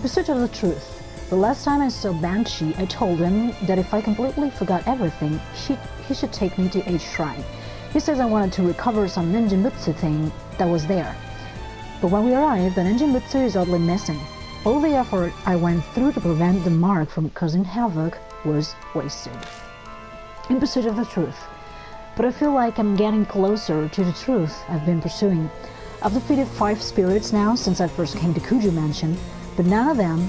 pursuit of the truth. The last time I saw Banshee, I told him that if I completely forgot everything, he should take me to H Shrine. He says I wanted to recover some ninjutsu thing that was there. But when we arrived, the ninjutsu is oddly missing. All the effort I went through to prevent the mark from causing havoc was wasted. In pursuit of the truth. But I feel like I'm getting closer to the truth I've been pursuing. I've defeated 5 spirits now since I first came to Kuju Mansion, but none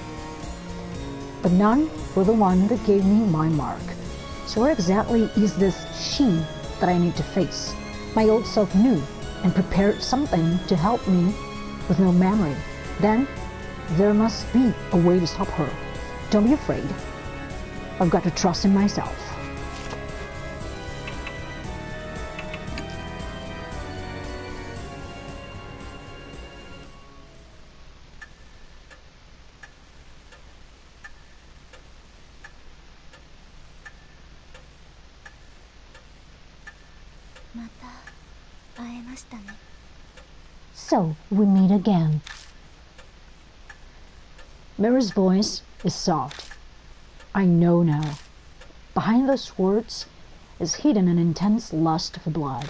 were the one that gave me my mark. So where exactly is this she that I need to face? My old self knew and prepared something to help me with no memory. Then there must be a way to stop her. Don't be afraid. I've got to trust in myself. So we meet again. Mira's voice is soft. I know now. Behind those words is hidden an intense lust for blood.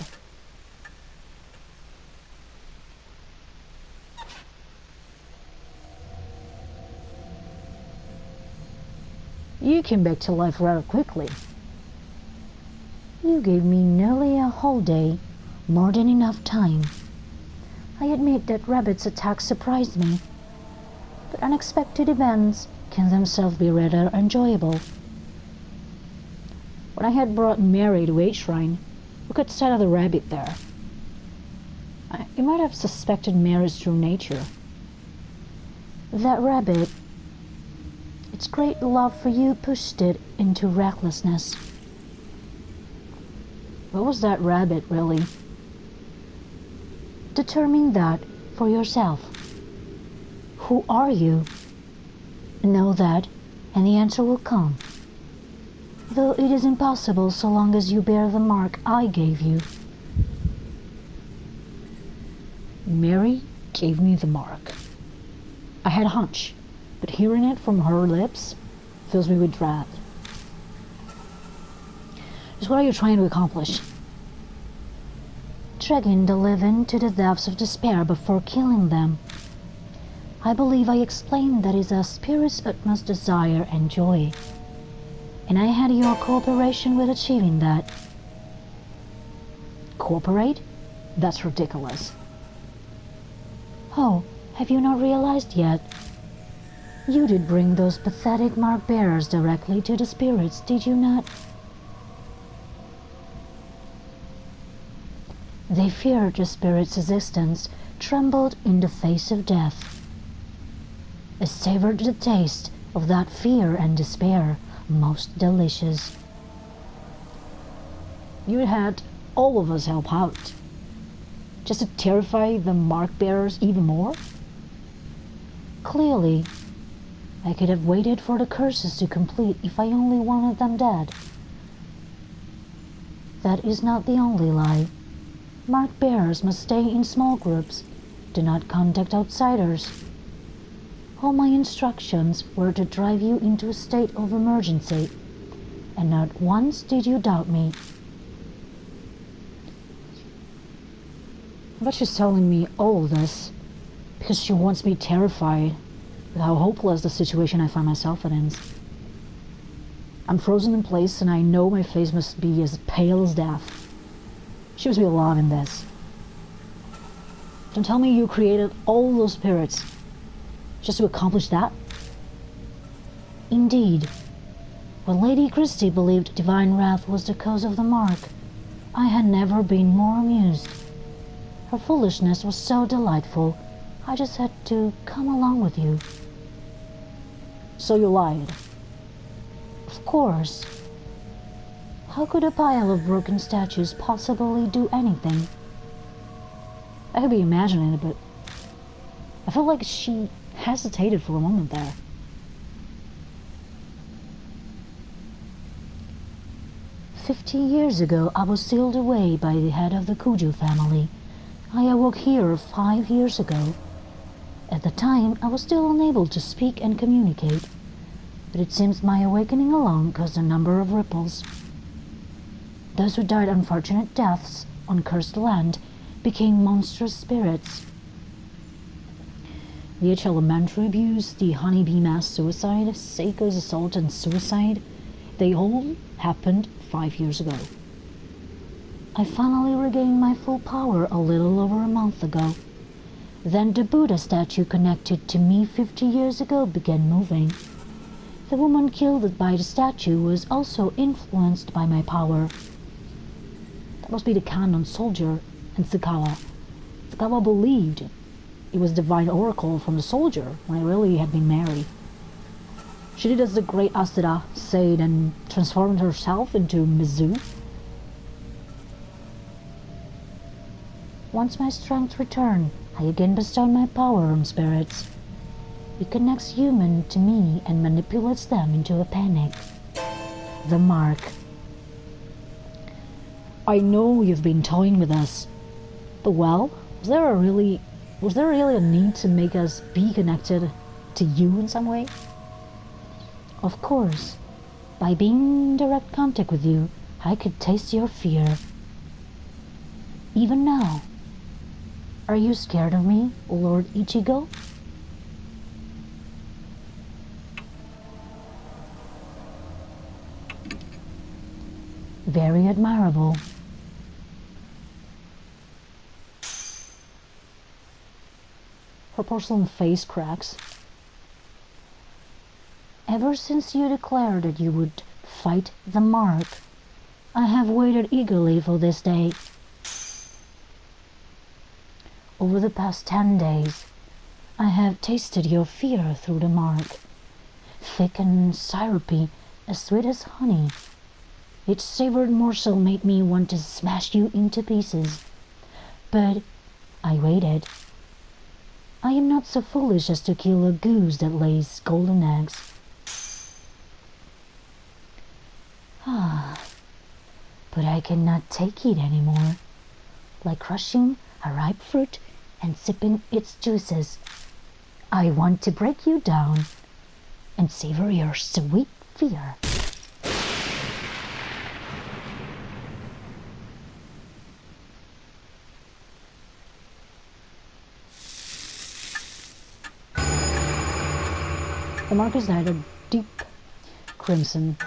You came back to life rather quickly. You gave me nearly a whole day, more than enough time. I admit that Rabbit's attack surprised me, but unexpected events can themselves be rather enjoyable. When I had brought Mary to H Shrine, we could sight of the rabbit there. You might have suspected Mary's true nature. That rabbit, its great love for you pushed it into recklessness. What was that rabbit, really? Determine that for yourself. Who are you? Know that, and the answer will come. Though it is impossible so long as you bear the mark I gave you. Mary gave me the mark. I had a hunch, but hearing it from her lips fills me with dread. Just what are you trying to accomplish? Dragging the living to the depths of despair before killing them. I believe I explained that is a spirit's utmost desire and joy, and I had your cooperation with achieving that. Cooperate? That's ridiculous. Oh, have you not realized yet? You did bring those pathetic mark bearers directly to the spirits, did you not? They feared the spirit's existence, trembled in the face of death. I savored the taste of that fear and despair, most delicious. You had all of us help out, just to terrify the mark bearers even more? Clearly, I could have waited for the curses to complete if I only wanted them dead. That is not the only lie. Mark bearers must stay in small groups. Do not contact outsiders. All my instructions were to drive you into a state of emergency, and not once did you doubt me. But she's telling me all this because she wants me terrified with how hopeless the situation I find myself in is. I'm frozen in place and I know my face must be as pale as death. She must be alive in this. Don't tell me you created all those spirits just to accomplish that? Indeed. When Lady Christie believed divine wrath was the cause of the mark, I had never been more amused. Her foolishness was so delightful, I just had to come along with you. So you lied? Of course. How could a pile of broken statues possibly do anything? I could be imagining it, but I felt like she hesitated for a moment there. "50 years ago, I was sealed away by the head of the Kuju family. I awoke here 5 years ago. At the time, I was still unable to speak and communicate, but it seems my awakening alone caused a number of ripples. Those who died unfortunate deaths on cursed land became monstrous spirits. The H elementary abuse, the honeybee mass suicide, Seiko's assault and suicide, they all happened 5 years ago. I finally regained my full power a little over a month ago. Then the Buddha statue connected to me 50 years ago began moving. The woman killed by the statue was also influenced by my power. That must be the Kannon soldier and Tsukawa. Tsukawa believed it was divine oracle from the soldier when I really had been married. She did as the great Asura said and transformed herself into Mizu. Once my strength returned, I again bestowed my power on spirits. It connects humans to me and manipulates them into a panic. The mark. I know you've been toying with us, but well, was there really a need to make us be connected to you in some way? Of course, by being in direct contact with you, I could taste your fear. Even now. Are you scared of me, Lord Ichigo? Very admirable. Her porcelain face cracks. Ever since you declared that you would fight the mark, I have waited eagerly for this day. Over the past 10 days, I have tasted your fear through the mark. Thick and syrupy, as sweet as honey. Its savored morsel made me want to smash you into pieces. But I waited. I am not so foolish as to kill a goose that lays golden eggs. But I cannot take it anymore. Like crushing a ripe fruit and sipping its juices. I want to break you down and savor your sweet fear. The mark is dyed a deep crimson.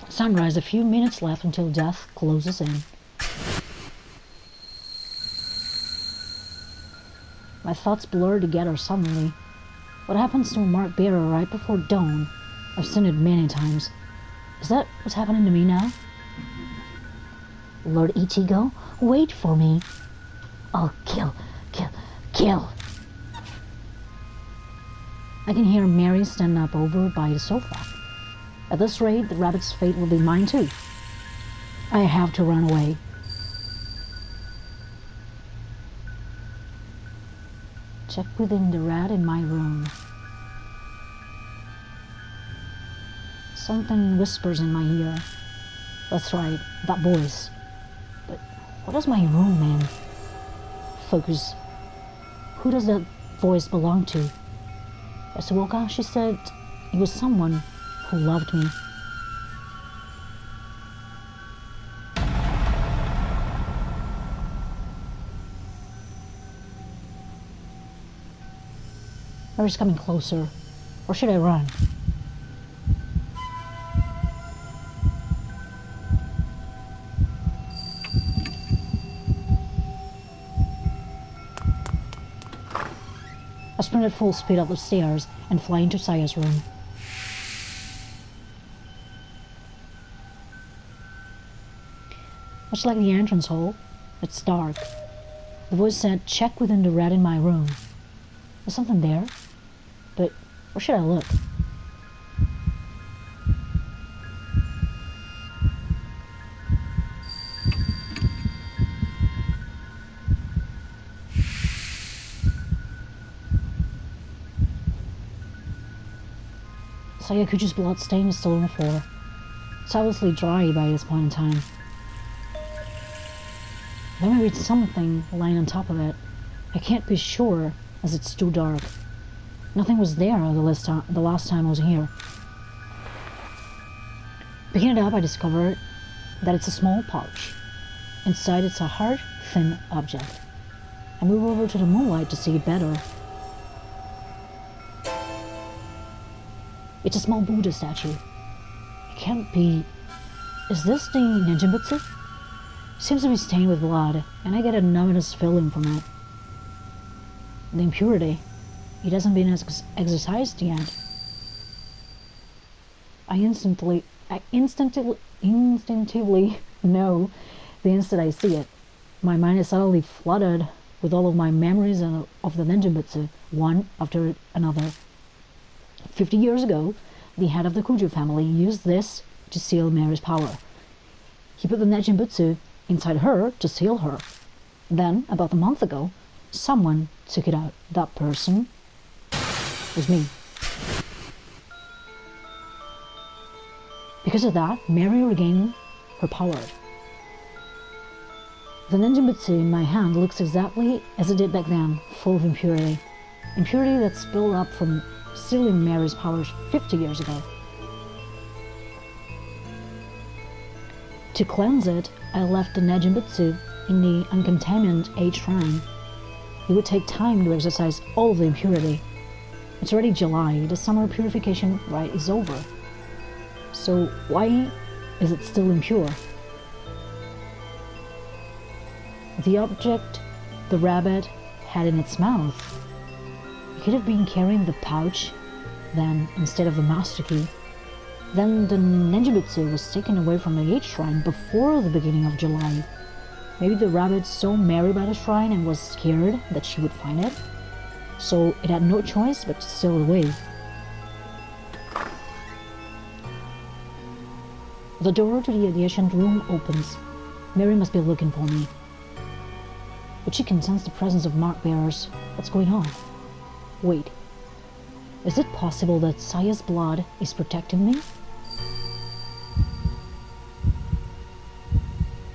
Sunrise, a few minutes left until death closes in. My thoughts blur together suddenly. What happens to a mark bearer right before dawn? I've seen it many times. Is that what's happening to me now? Lord Ichigo, wait for me. I'll kill. I can hear Mary stand up over by the sofa. At this rate, the rabbit's fate will be mine too. I have to run away. Check within the rat in my room. Something whispers in my ear. That's right, that voice. But what does my room mean? Focus. Who does that voice belong to? Yasuoka, she said it was someone who loved me. Mary's coming closer. Or should I run? I sprint at full speed up the stairs and fly into Saya's room. Much like the entrance hall, it's dark. The voice said, check within the rat in my room. There's something there, but where should I look? Sayakuchi's blood stain is still on the floor. It's obviously dry by this point in time. Then I read something lying on top of it. I can't be sure as it's too dark. Nothing was there the last time I was here. Picking it up, I discovered that it's a small pouch. Inside, it's a hard, thin object. I move over to the moonlight to see it better. It's a small Buddha statue. It can't be... Is this the Nenjinbutsu? Seems to be stained with blood, and I get a numbness feeling from it. The impurity. It hasn't been exorcised yet. I instinctively know the instant I see it. My mind is suddenly flooded with all of my memories of the Nenjinbutsu, one after another. 50 years ago, the head of the Kujo family used this to seal Mary's power. He put the Nenjinbutsu inside her to seal her. Then, about a month ago, someone took it out. That person was me. Because of that, Mary regained her power. The Nenjinbutsu in my hand looks exactly as it did back then, full of impurity. Impurity that spilled up from sealing Mary's powers 50 years ago. To cleanse it, I left the Nenjinbutsu in the uncontaminated age shrine. It would take time to exorcise all of the impurity. It's already July, the summer purification rite is over. So why is it still impure? The object the rabbit had in its mouth. It could have been carrying the pouch then instead of the master key. Then the Nenjinbutsu was taken away from the age shrine before the beginning of July. Maybe the rabbit saw Mary by the shrine and was scared that she would find it, so it had no choice but to steal it away. The door to the adjacent room opens. Mary must be looking for me. But she can sense the presence of mark bearers. What's going on? Wait. Is it possible that Saya's blood is protecting me?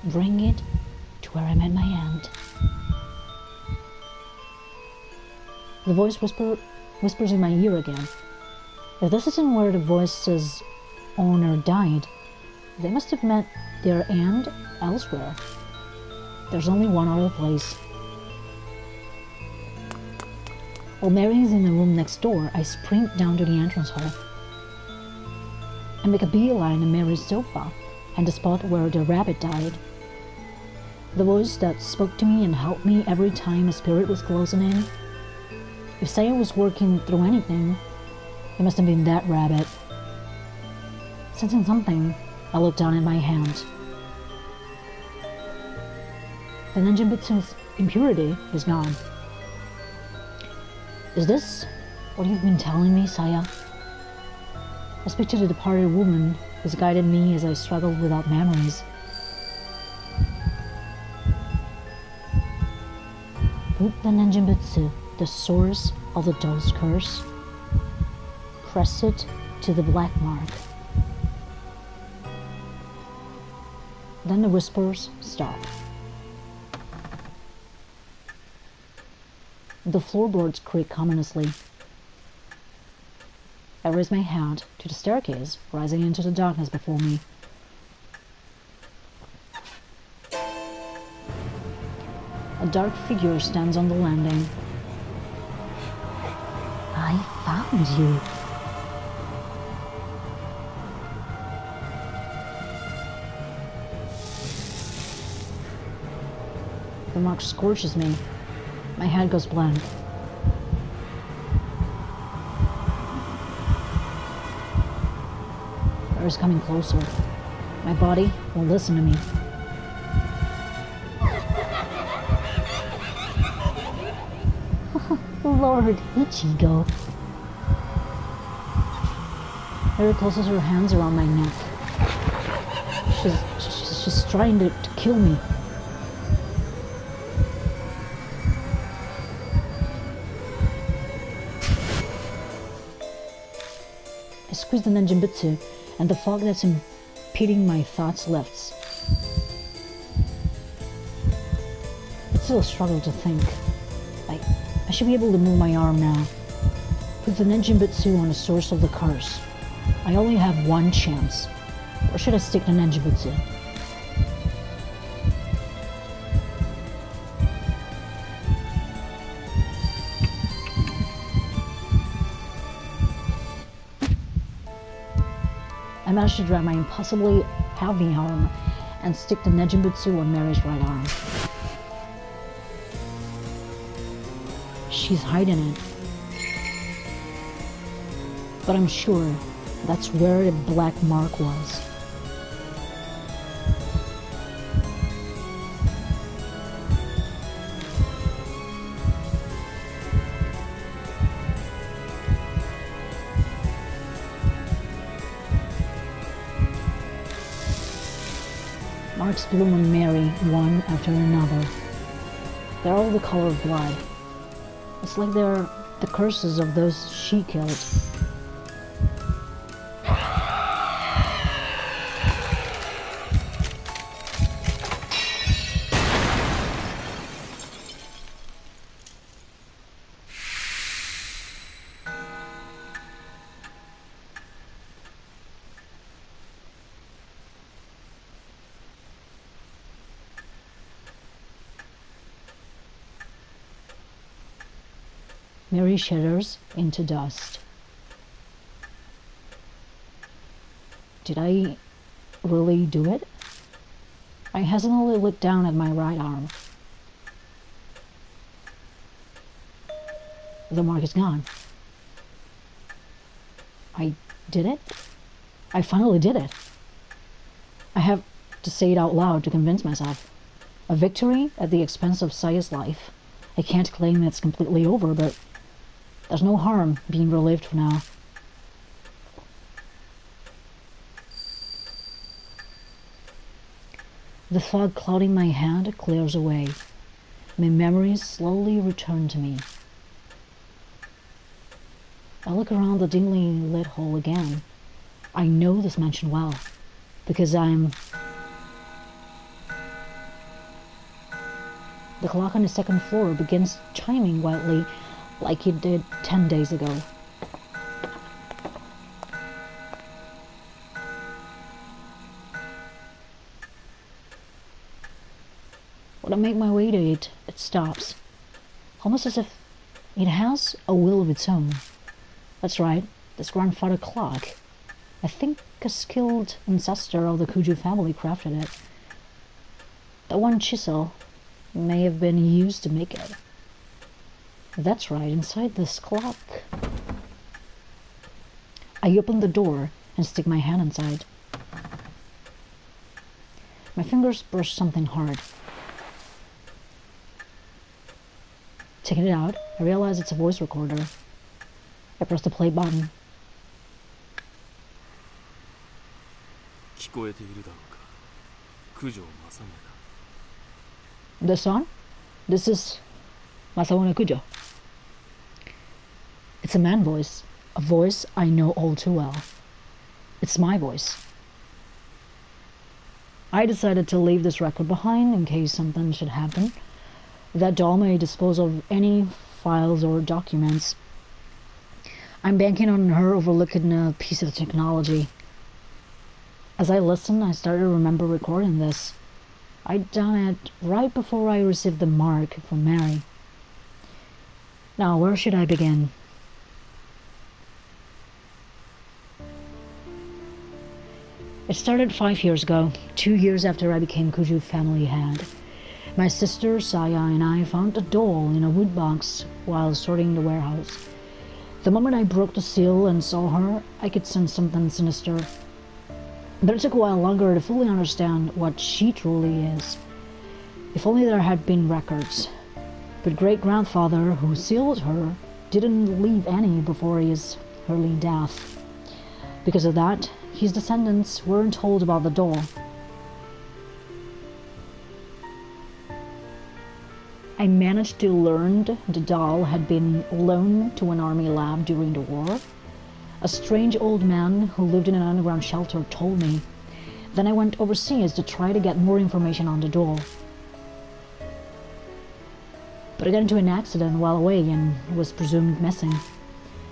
Bring it to where I'm at my end. The voice whispers in my ear again. If this isn't where the voice's owner died, they must have met their end elsewhere. There's only one other place. While Mary is in the room next door, I sprint down to the entrance hall and make a beeline to Mary's sofa and the spot where the rabbit died. The voice that spoke to me and helped me every time a spirit was closing in. If Saya was working through anything, it must have been that rabbit. Sensing something, I looked down at my hand. The Nenjinbutsu's impurity is gone. Is this what you've been telling me, Saya? I speak to the departed woman who's guided me as I struggled without memories. Put the Nenjinbutsu, the source of the doll's curse. Press it to the black mark. Then the whispers stop. The floorboards creak ominously. I raise my hand to the staircase, rising into the darkness before me. A dark figure stands on the landing. I found you. The mark scorches me. My head goes blank. It is coming closer. My body won't listen to me. Lord Ichigo. Mary closes her hands around my neck. She's trying to kill me. I squeeze the Nenjinbutsu, and the fog that's impeding my thoughts lifts. It's still a struggle to think. I should be able to move my arm now. Put the Nenjinbutsu on the source of the curse. I only have one chance. Where should I stick the Nenjinbutsu? I managed to drag my impossibly heavy arm and stick the Nenjinbutsu on Mary's right arm. She's hiding it. But I'm sure that's where the black mark was. Marks bloom on Mary, one after another. They're all the color of blood. It's like they're the curses of those she killed. Mary shatters into dust. Did I really do it? I hesitantly looked down at my right arm. The mark is gone. I did it? I finally did it. I have to say it out loud to convince myself. A victory at the expense of Saya's life. I can't claim it's completely over, but there's no harm being relieved for now. The fog clouding my hand clears away. My memories slowly return to me. I look around the dimly lit hall again. I know this mansion well, because I'm... The clock on the second floor begins chiming wildly like it did 10 days ago. When I make my way to it, it stops. Almost as if it has a will of its own. That's right, this grandfather clock. I think a skilled ancestor of the Kuju family crafted it. That one chisel may have been used to make it. That's right, inside this clock. I open the door and stick my hand inside. My fingers brush something hard. Taking it out, I realize it's a voice recorder. I press the play button. This song? This is Masaone Kujo. It's a man voice, a voice I know all too well. It's my voice. I decided to leave this record behind in case something should happen. That doll may dispose of any files or documents. I'm banking on her overlooking a piece of technology. As I listened, I started to remember recording this. I'd done it right before I received the mark from Mary. Now, where should I begin? It started 5 years ago, 2 years after I became Kuju family head. My sister, Saya, and I found a doll in a wood box while sorting the warehouse. The moment I broke the seal and saw her, I could sense something sinister. But it took a while longer to fully understand what she truly is. If only there had been records. But great-grandfather who sealed her didn't leave any before his early death. Because of that, his descendants weren't told about the doll. I managed to learn the doll had been loaned to an army lab during the war. A strange old man who lived in an underground shelter told me. Then I went overseas to try to get more information on the doll. but I got into an accident while away and was presumed missing.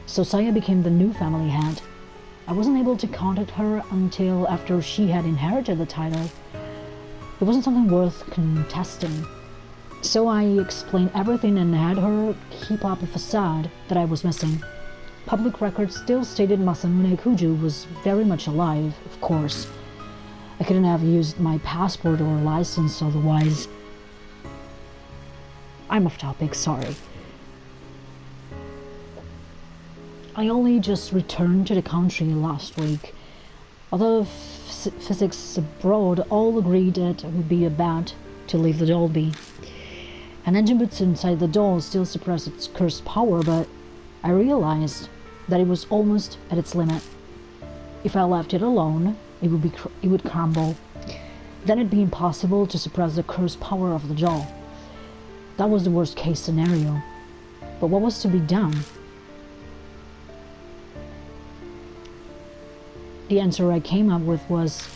So Saya became the new family head. I wasn't able to contact her until after she had inherited the title. It wasn't something worth contesting. So I explained everything and had her keep up a facade that I was missing. Public records still stated Masamune Kuju was very much alive, of course. I couldn't have used my passport or license otherwise. I'm off topic, sorry. I only just returned to the country last week. Although physics abroad all agreed that it would be a bet to leave the doll be. An engine boots inside the doll still suppressed its cursed power, but I realized that it was almost at its limit. If I left it alone, it would crumble. Then it'd be impossible to suppress the cursed power of the doll. That was the worst case scenario. But what was to be done? The answer I came up with was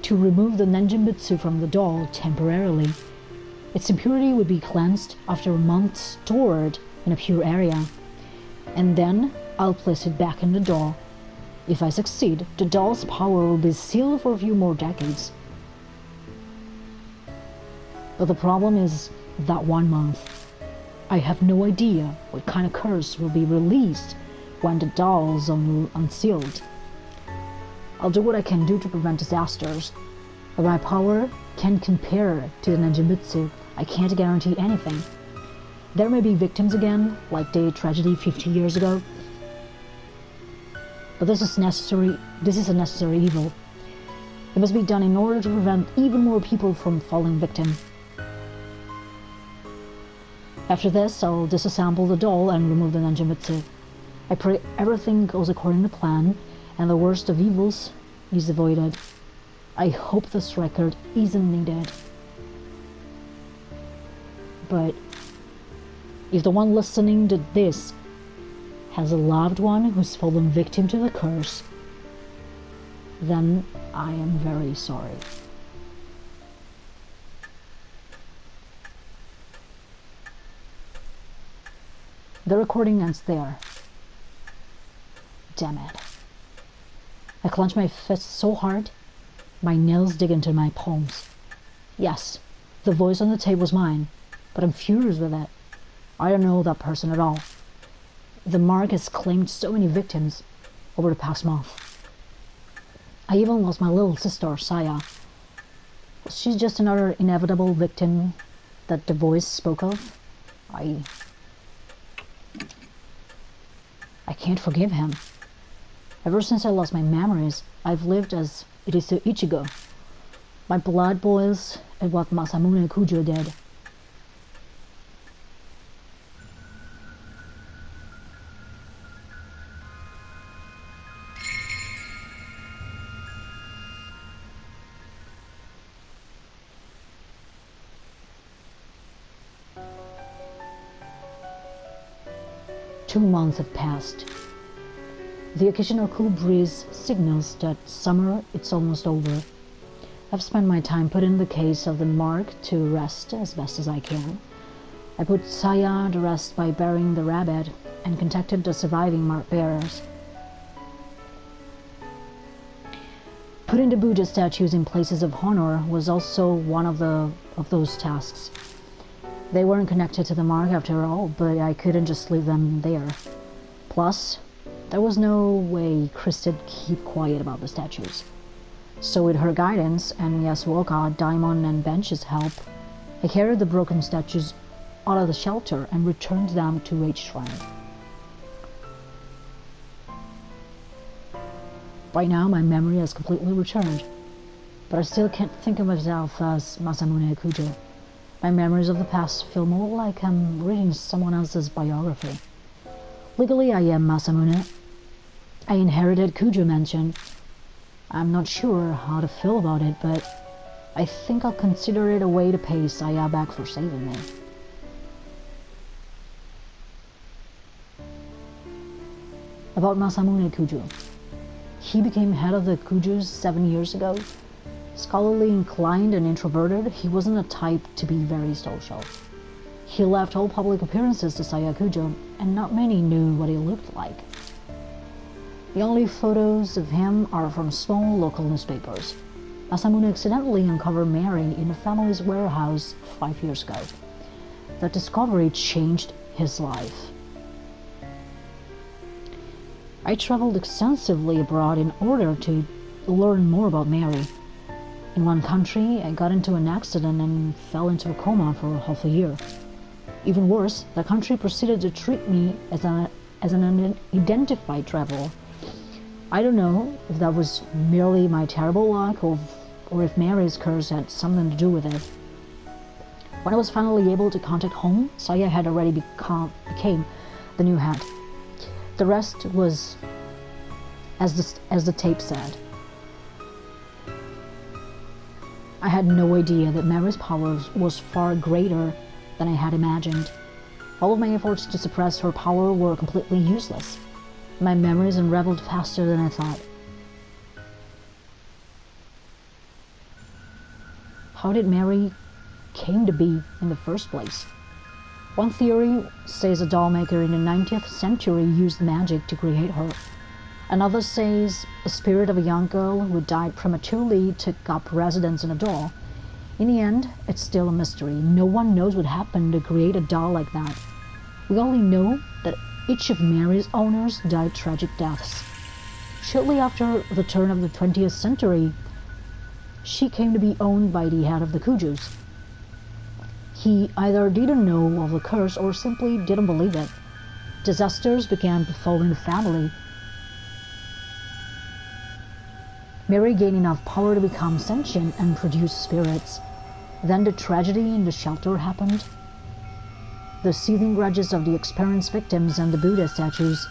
to remove the Nenjinbutsu from the doll temporarily. Its impurity would be cleansed after a month stored in a pure area. And then I'll place it back in the doll. If I succeed, the doll's power will be sealed for a few more decades. But the problem is that 1 month. I have no idea what kind of curse will be released when the doll's unsealed. I'll do what I can do to prevent disasters, but my power can't compare to the Nenjinbutsu. I can't guarantee anything. There may be victims again, like the tragedy 50 years ago, but this is a necessary evil. It must be done in order to prevent even more people from falling victim. After this, I'll disassemble the doll and remove the Nenjinbutsu. I pray everything goes according to plan, and the worst of evils is avoided. I hope this record isn't needed. But if the one listening to this has a loved one who's fallen victim to the curse, then I am very sorry. The recording ends there. Damn it. I clench my fists so hard, my nails dig into my palms. Yes, the voice on the tape was mine, but I'm furious with it. I don't know that person at all. The mark has claimed so many victims over the past month. I even lost my little sister, Saya. Was she just another inevitable victim that the voice spoke of? I can't forgive him. Ever since I lost my memories, I've lived as it is to Ichigo. My blood boils at what Masamune Kujo did. Two months have passed. The occasional cool breeze signals that summer is almost over. I've spent my time putting the case of the mark to rest as best as I can. I put Saya to rest by burying the rabbit and contacted the surviving mark bearers. Putting the Buddha statues in places of honor was also one of those tasks. They weren't connected to the mark after all, but I couldn't just leave them there. Plus, there was no way Chris could keep quiet about the statues. So with her guidance and Yasuoka, Daimon, and Bench's help, I carried the broken statues out of the shelter and returned them to H Shrine. By now, my memory has completely returned, but I still can't think of myself as Masamune Kujo. My memories of the past feel more like I'm reading someone else's biography. Legally, I am Masamune. I inherited Kujo Mansion. I'm not sure how to feel about it, but I think I'll consider it a way to pay Saya back for saving me. About Masamune Kujo. He became head of the Kujos 7 years ago. Scholarly inclined and introverted, he wasn't a type to be very social. He left all public appearances to Sayakujo, and not many knew what he looked like. The only photos of him are from small local newspapers. Masamune accidentally uncovered Mary in the family's warehouse 5 years ago. The discovery changed his life. I traveled extensively abroad in order to learn more about Mary. In one country, I got into an accident and fell into a coma for half a year. Even worse, the country proceeded to treat me as an unidentified traveler. I don't know if that was merely my terrible luck or if Mary's curse had something to do with it. When I was finally able to contact home, Saya had already became the new head. The rest was as the tape said. I had no idea that Mary's power was far greater than I had imagined. All of my efforts to suppress her power were completely useless. My memories unraveled faster than I thought. How did Mary came to be in the first place? One theory says a doll maker in the 19th century used magic to create her. Another says the spirit of a young girl who died prematurely took up residence in a doll. In the end, it's still a mystery. No one knows what happened to create a doll like that. We only know that each of Mary's owners died tragic deaths. Shortly after the turn of the 20th century, she came to be owned by the head of the Kujus. He either didn't know of the curse or simply didn't believe it. Disasters began befalling the family. Mary gained enough power to become sentient and produce spirits. Then the tragedy in the shelter happened. The seething grudges of the experienced victims and the Buddha statues,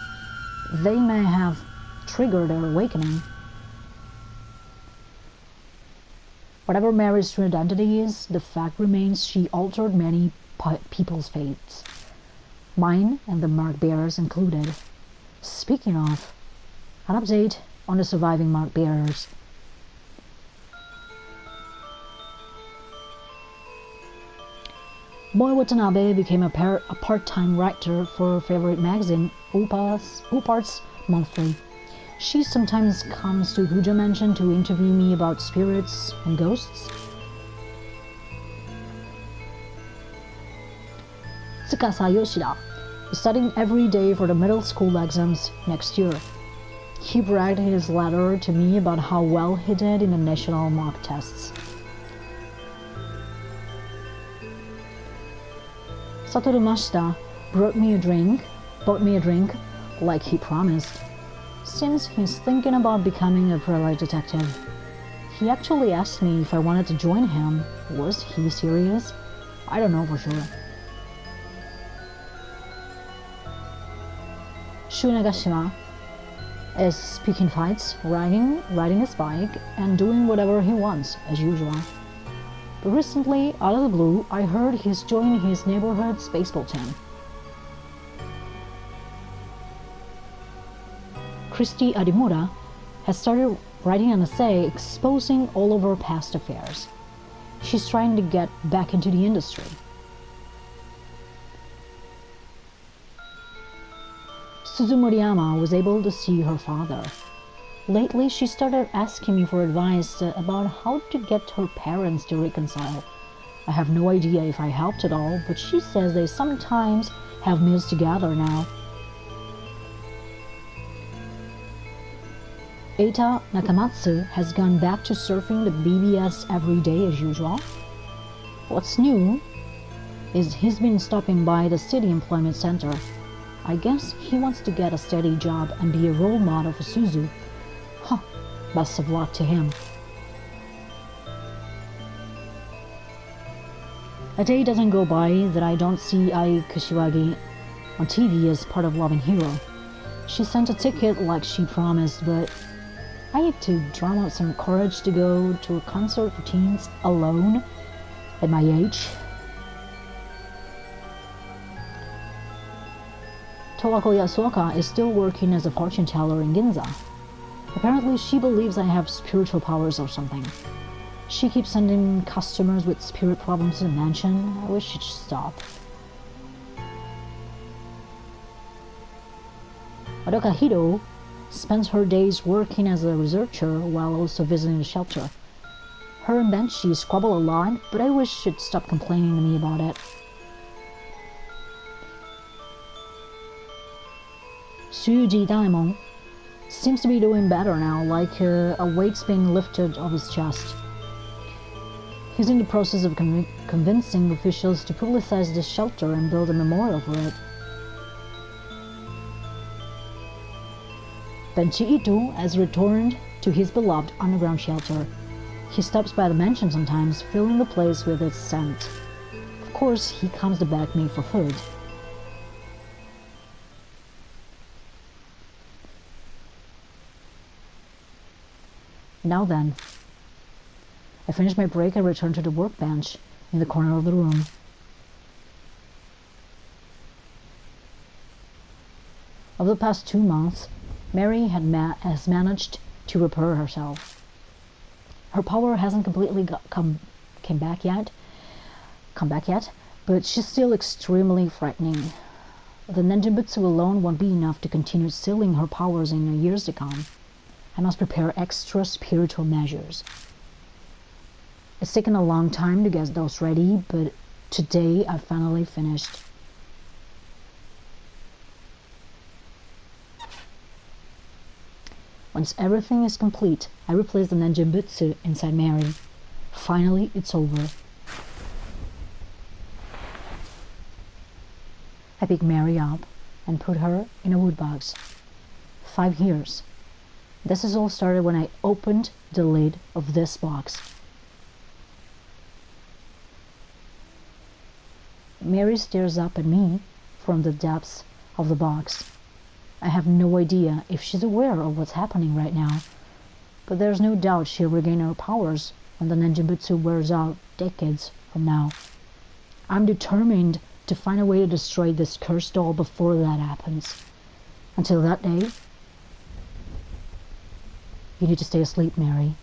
they may have triggered their awakening. Whatever Mary's true identity is, the fact remains she altered many people's fates. Mine and the mark bearers included. Speaking of, an update on the surviving mark bearers. Boy Watanabe became a part-time writer for her favorite magazine, Uparts Monthly. She sometimes comes to Gujo Mansion to interview me about spirits and ghosts. Tsukasa Yoshida is studying every day for the middle school exams next year. He bragged in his letter to me about how well he did in the national mock tests. Satoru Mashita bought me a drink like he promised. Since he's thinking about becoming a private detective, he actually asked me if I wanted to join him. Was he serious? I don't know for sure. Shu Nagashima is picking fights, riding his bike, and doing whatever he wants, as usual. But recently, out of the blue, I heard he's joining his neighborhood's baseball team. Christy Adimura has started writing an essay exposing all of her past affairs. She's trying to get back into the industry. Suzu Moriyama was able to see her father. Lately, she started asking me for advice about how to get her parents to reconcile. I have no idea if I helped at all, but she says they sometimes have meals together now. Eita Nakamatsu has gone back to surfing the BBS every day as usual. What's new is he's been stopping by the city employment center. I guess he wants to get a steady job and be a role model for Suzu. Best of luck to him. A day doesn't go by that I don't see Ai Kashiwagi on TV as part of Love and Hero. She sent a ticket like she promised, but I need to drum up some courage to go to a concert for teens alone at my age. Towako Yasuoka is still working as a fortune teller in Ginza. Apparently, she believes I have spiritual powers or something. She keeps sending customers with spirit problems to the mansion. I wish she'd stop. Madoka Hiro spends her days working as a researcher while also visiting the shelter. Her and Banshee squabble a lot, but I wish she'd stop complaining to me about it. Shuji Daimon seems to be doing better now, like a weight's being lifted off his chest. He's in the process of convincing officials to publicize the shelter and build a memorial for it. Benchi Ito has returned to his beloved underground shelter. He stops by the mansion sometimes, filling the place with its scent. Of course, he comes to beg me for food. Now then, I finish my break and return to the workbench in the corner of the room. Over the past 2 months, Mary has managed to repair herself. Her power hasn't completely come back yet, but she's still extremely frightening. The Nenjinbutsu alone won't be enough to continue sealing her powers in the years to come. I must prepare extra spiritual measures. It's taken a long time to get those ready, but today I finally finished. Once everything is complete, I replace the Nenjinbutsu inside Mary. Finally, it's over. I pick Mary up and put her in a wood box. 5 years. This has all started when I opened the lid of this box. Mary stares up at me from the depths of the box. I have no idea if she's aware of what's happening right now, but there's no doubt she'll regain her powers when the Nenjinbutsu wears out decades from now. I'm determined to find a way to destroy this cursed doll before that happens. Until that day, you need to stay asleep, Mary.